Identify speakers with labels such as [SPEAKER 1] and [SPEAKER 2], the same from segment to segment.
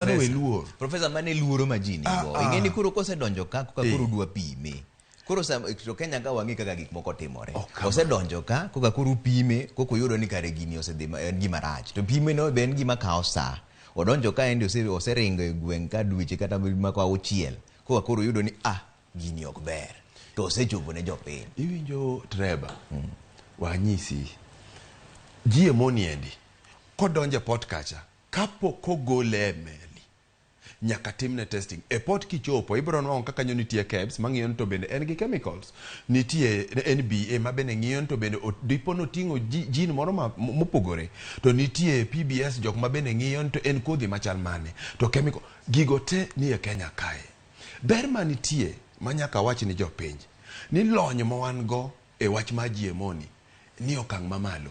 [SPEAKER 1] Professor mane luoro majini go. Ingeni kuro kose donjo ka kuro dua pime. Kuro to Kenya ka wangi kaka gik moko timore. Kose donjo ka kuro pime koko yudo ni kare gini osedhi en gima rach. To pime no ben gima kao sa. Odonjo ka endi ose ringo e gweng ka dweche kata mako auchiel. Kuro yudo ni gini ok ber. To ose chopo ne jopiny.
[SPEAKER 2] Iwinjo Trevor. Wanyisi GMO ni endi kodonje pot kacha kapo kogole meli nyaka timne testing e pot kichopo ibro nwango kaka nyo nitie kebs mangiyo to bende en gi chemicals nitie NBA ma bende ngiyo to bende dipo no tingo gene moro mopogore to nitie PBS jok ma bende ngiyo to en kodhi machal mane to chemical gigo te ni e Kenya kae ber manitie manyaka wach ni jopiny ni lony mo wan go e wach ma GMO ni okang mamalo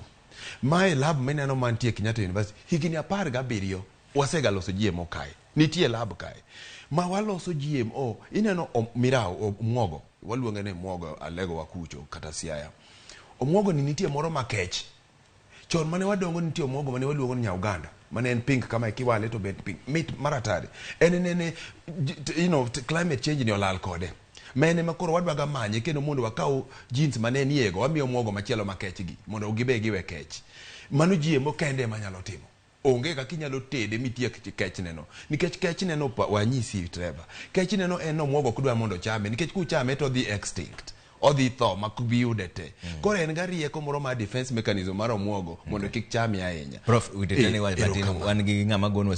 [SPEAKER 2] mae lab meneno mantie Kenyatta University higini 17 wasega loso GMO kae nitie lab kae ma waloso GMO ineno mirao Omwogo waluonge ne Omwogo alego wakucho kata Siaya Omwogo ni nitie moro ma kech chon mane wadongo nitie Omwogo mane waluongo ni Uganda mane en pink kama ikiwale to bet pink mit maratari en climate change ni olal kode mene makoro wadwaga manye kendo mondo wakao jeans mane niego wamiyo Omwogo machielo makech gi mondo gibe giwe kech mano GMO kende manyalo timo onge ka kinyalo tede mitiek kech neno nikech kech neno wanyisi Trevor kech neno en Omwogo kudwa mondo chame nikech kuchame to dhi extinct odhi tho makubi udete koro en garieko moro ma defense mechanism mar Omwogo mondo kik chame ahinya
[SPEAKER 1] Prof utetane wan gi ngama gonwa